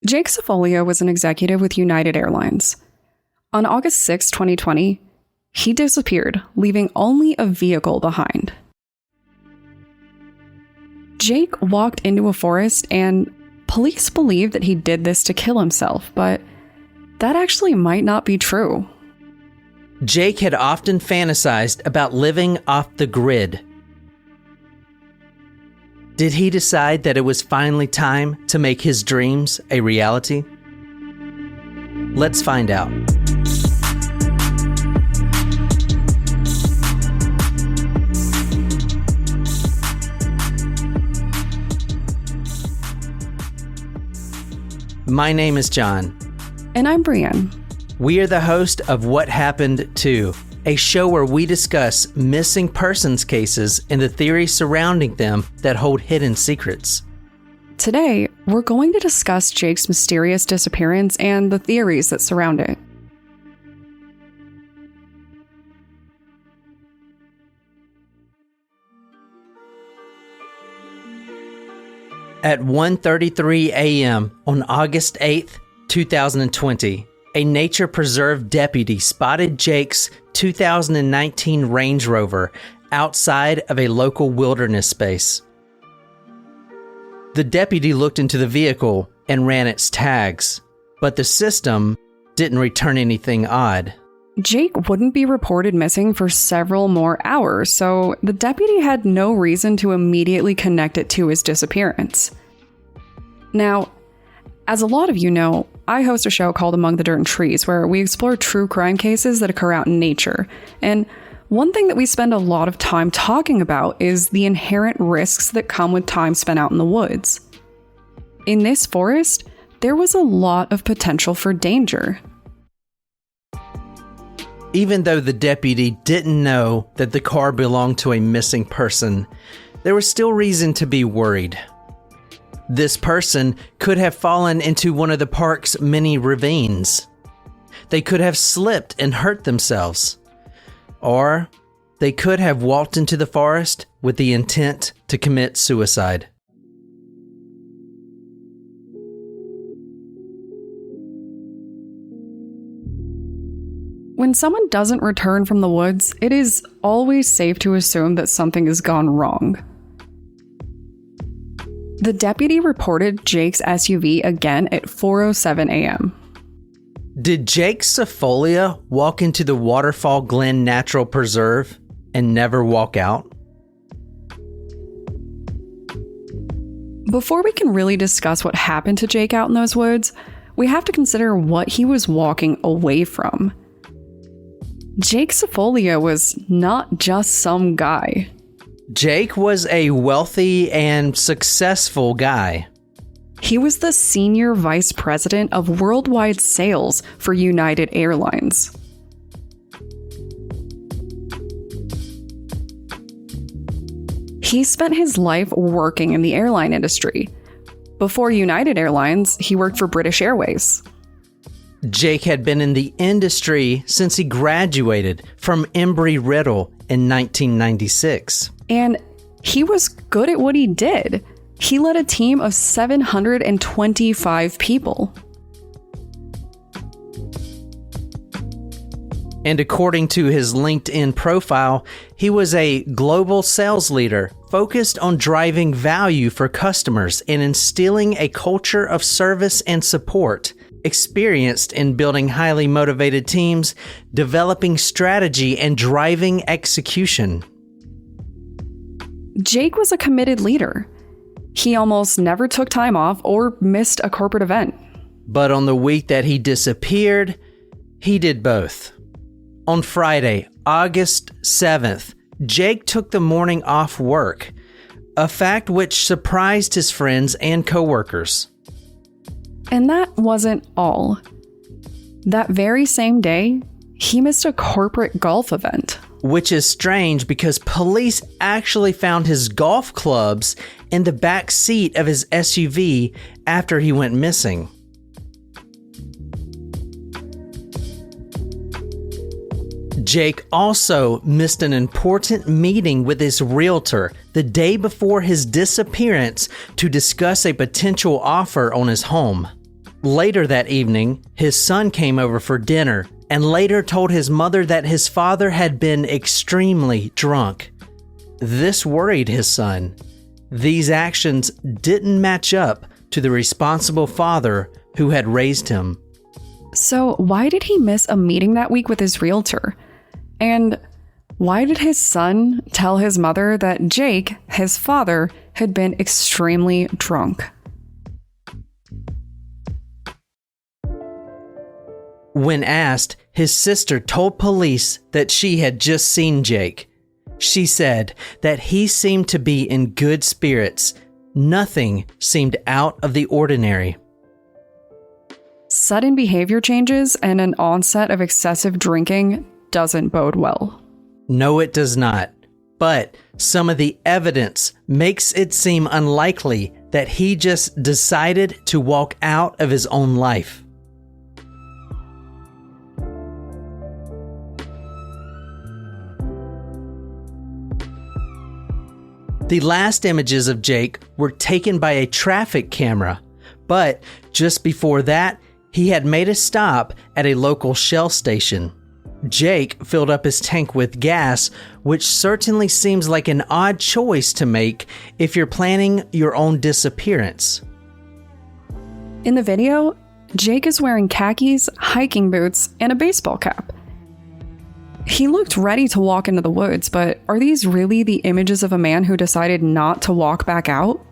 Jake Cefolia was an executive with United Airlines. On August 6, 2020, he disappeared, leaving only a vehicle behind. Jake walked into a forest, and police believe that he did this to kill himself, but that actually might not be true. Jake had often fantasized about living off the grid. Did he decide that it was finally time to make his dreams a reality? Let's find out. My name is John. And I'm Brienne. We are the host of What Happened To, a show where we discuss missing persons cases and the theories surrounding them that hold hidden secrets. Today, we're going to discuss Jake's mysterious disappearance and the theories that surround it. At 1:33 a.m. on August 8th, 2020, a nature preserve deputy spotted Jake's 2019 Range Rover outside of a local wilderness space. The deputy looked into the vehicle and ran its tags, but the system didn't return anything odd. Jake wouldn't be reported missing for several more hours, so the deputy had no reason to immediately connect it to his disappearance. Now, as a lot of you know, I host a show called Among the Dirt and Trees, where we explore true crime cases that occur out in nature. And one thing that we spend a lot of time talking about is the inherent risks that come with time spent out in the woods. In this forest, there was a lot of potential for danger. Even though the deputy didn't know that the car belonged to a missing person, there was still reason to be worried. This person could have fallen into one of the park's many ravines. They could have slipped and hurt themselves. Or they could have walked into the forest with the intent to commit suicide. When someone doesn't return from the woods, it is always safe to assume that something has gone wrong. The deputy reported Jake's SUV again at 4:07 a.m. Did Jake Cefolia walk into the Waterfall Glen Nature Preserve and never walk out? Before we can really discuss what happened to Jake out in those woods, we have to consider what he was walking away from. Jake Cefolia was not just some guy. Jake was a wealthy and successful guy. He was the senior vice president of worldwide sales for United Airlines. He spent his life working in the airline industry. Before United Airlines, he worked for British Airways. Jake had been in the industry since he graduated from Embry-Riddle in 1996. And he was good at what he did. He led a team of 725 people. And according to his LinkedIn profile, he was a global sales leader focused on driving value for customers and instilling a culture of service and support, experienced in building highly motivated teams, developing strategy, and driving execution. Jake was a committed leader. He almost never took time off or missed a corporate event. But on the week that he disappeared, he did both. On Friday, August 7th, Jake took the morning off work, a fact which surprised his friends and coworkers. And that wasn't all. That very same day, he missed a corporate golf event. Which is strange because police actually found his golf clubs in the back seat of his SUV after he went missing. Jake also missed an important meeting with his realtor the day before his disappearance to discuss a potential offer on his home. Later that evening, his son came over for dinner and later told his mother that his father had been extremely drunk. This worried his son. These actions didn't match up to the responsible father who had raised him. So why did he miss a meeting that week with his realtor? And why did his son tell his mother that Jake, his father, had been extremely drunk? When asked, his sister told police that she had just seen Jake. She said that he seemed to be in good spirits. Nothing seemed out of the ordinary. Sudden behavior changes and an onset of excessive drinking doesn't bode well. No, it does not. But some of the evidence makes it seem unlikely that he just decided to walk out of his own life. The last images of Jake were taken by a traffic camera, but just before that, he had made a stop at a local Shell station. Jake filled up his tank with gas, which certainly seems like an odd choice to make if you're planning your own disappearance. In the video, Jake is wearing khakis, hiking boots, and a baseball cap. He looked ready to walk into the woods, but are these really the images of a man who decided not to walk back out?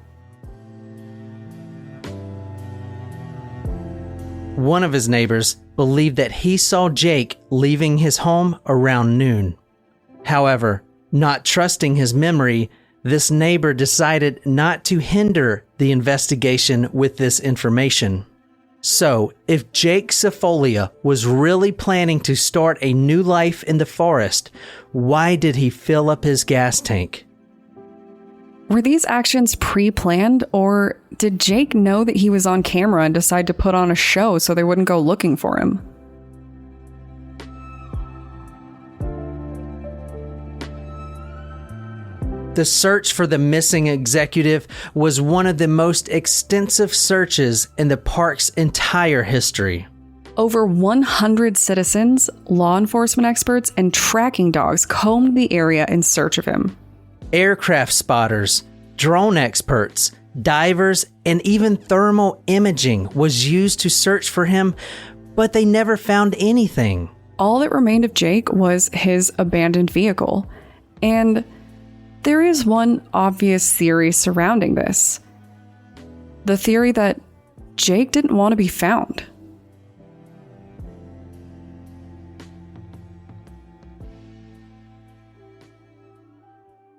One of his neighbors believed that he saw Jake leaving his home around noon. However, not trusting his memory, this neighbor decided not to hinder the investigation with this information. So, if Jake Cefolia was really planning to start a new life in the forest, why did he fill up his gas tank? Were these actions pre-planned, or did Jake know that he was on camera and decide to put on a show so they wouldn't go looking for him? The search for the missing executive was one of the most extensive searches in the park's entire history. Over 100 citizens, law enforcement experts, and tracking dogs combed the area in search of him. Aircraft spotters, drone experts, divers, and even thermal imaging was used to search for him, but they never found anything. All that remained of Jake was his abandoned vehicle, and there is one obvious theory surrounding this. The theory that Jake didn't want to be found.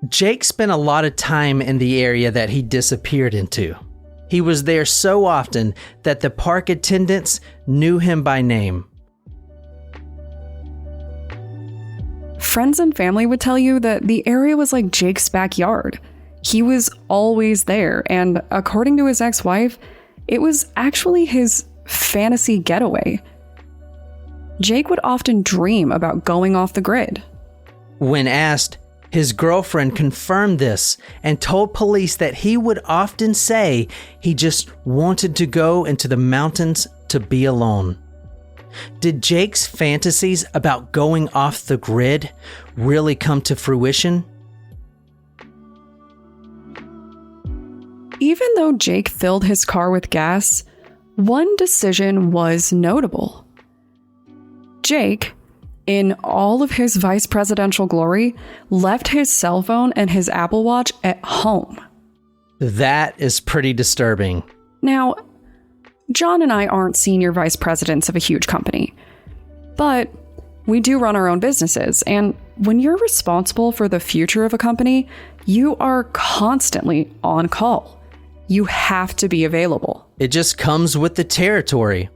Jake spent a lot of time in the area that he disappeared into. He was there so often that the park attendants knew him by name. Friends and family would tell you that the area was like Jake's backyard. He was always there, and according to his ex-wife, it was actually his fantasy getaway. Jake would often dream about going off the grid. When asked, his girlfriend confirmed this and told police that he would often say he just wanted to go into the mountains to be alone. Did Jake's fantasies about going off the grid really come to fruition? Even though Jake filled his car with gas, one decision was notable. Jake, in all of his vice presidential glory, left his cell phone and his Apple Watch at home. That is pretty disturbing. Now, John and I aren't senior vice presidents of a huge company, but we do run our own businesses, and when you're responsible for the future of a company, you are constantly on call. You have to be available. It just comes with the territory.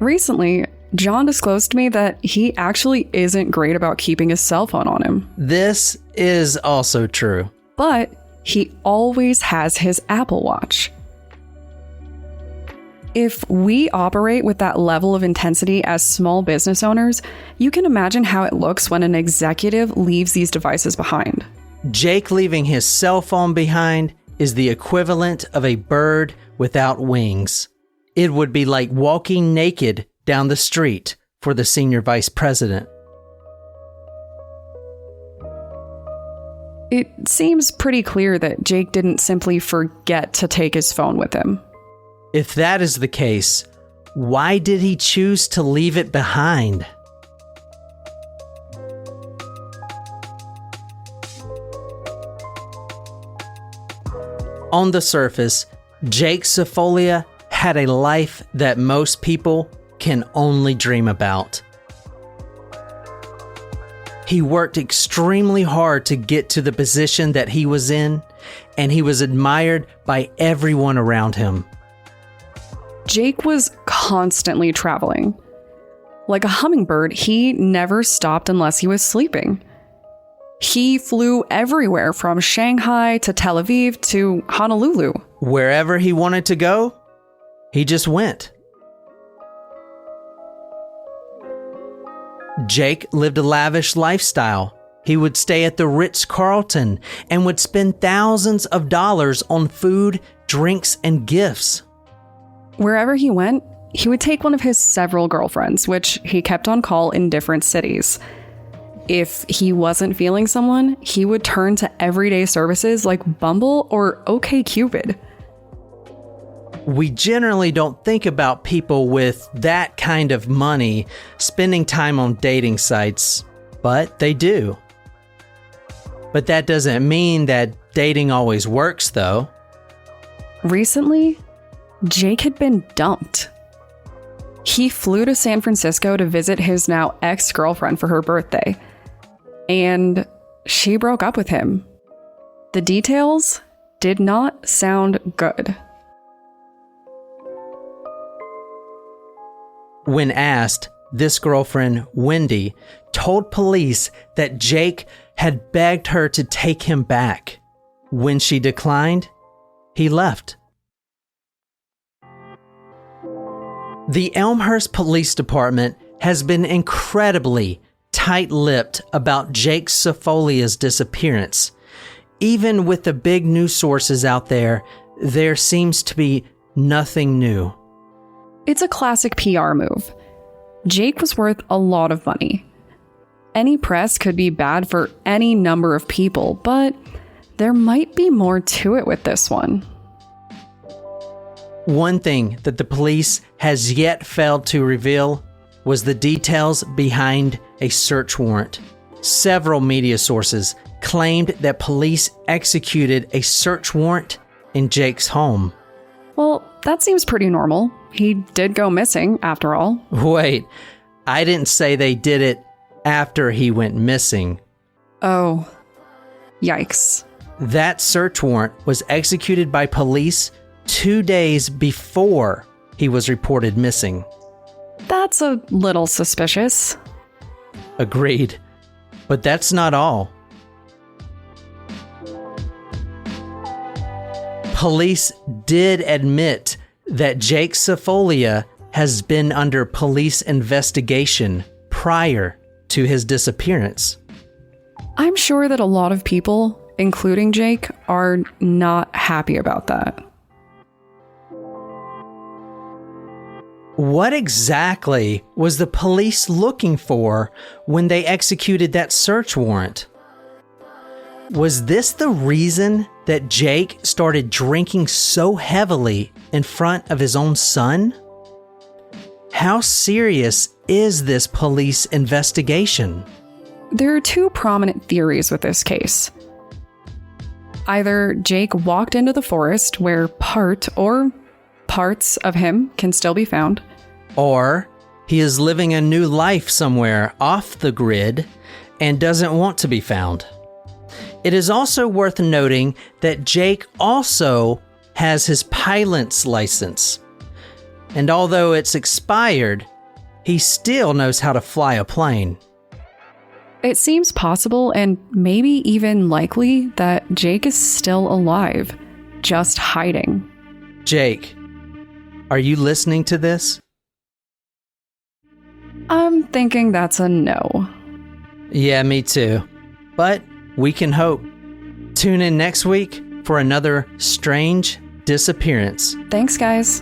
Recently, John disclosed to me that he actually isn't great about keeping his cell phone on him. This is also true. But he always has his Apple Watch. If we operate with that level of intensity as small business owners, you can imagine how it looks when an executive leaves these devices behind. Jake leaving his cell phone behind is the equivalent of a bird without wings. It would be like walking naked down the street for the senior vice president. It seems pretty clear that Jake didn't simply forget to take his phone with him. If that is the case, why did he choose to leave it behind? On the surface, Jake Cefolia had a life that most people can only dream about. He worked extremely hard to get to the position that he was in, and he was admired by everyone around him. Jake was constantly traveling. Like a hummingbird, he never stopped unless he was sleeping. He flew everywhere from Shanghai to Tel Aviv to Honolulu. Wherever he wanted to go, he just went. Jake lived a lavish lifestyle. He would stay at the Ritz-Carlton and would spend thousands of dollars on food, drinks, and gifts. Wherever he went, he would take one of his several girlfriends, which he kept on call in different cities. If he wasn't feeling someone, he would turn to everyday services like Bumble or OkCupid. We generally don't think about people with that kind of money spending time on dating sites, but they do. But that doesn't mean that dating always works, though. Recently, Jake had been dumped. He flew to San Francisco to visit his now ex-girlfriend for her birthday, and she broke up with him. The details did not sound good. When asked, this girlfriend, Wendy, told police that Jake had begged her to take him back. When she declined, he left. The Elmhurst Police Department has been incredibly tight-lipped about Jake Cefolia's disappearance. Even with the big news sources out there, there seems to be nothing new. It's a classic PR move. Jake was worth a lot of money. Any press could be bad for any number of people, but there might be more to it with this one. One thing that the police has yet failed to reveal was the details behind a search warrant. Several media sources claimed that police executed a search warrant in Jake's home. Well, that seems pretty normal. He did go missing, after all. Wait, I didn't say they did it after he went missing. Oh, yikes. That search warrant was executed by police 2 days before he was reported missing. That's a little suspicious. Agreed. But that's not all. Police did admit that Jake Cefolia has been under police investigation prior to his disappearance. I'm sure that a lot of people, including Jake, are not happy about that. What exactly was the police looking for when they executed that search warrant? Was this the reason that Jake started drinking so heavily in front of his own son? How serious is this police investigation? There are two prominent theories with this case. Either Jake walked into the forest where part or parts of him can still be found, or he is living a new life somewhere off the grid and doesn't want to be found. It is also worth noting that Jake also has his pilot's license. And although it's expired, he still knows how to fly a plane. It seems possible and maybe even likely that Jake is still alive, just hiding. Jake, are you listening to this? I'm thinking that's a no. Yeah, me too. But we can hope. Tune in next week for another strange disappearance. Thanks, guys.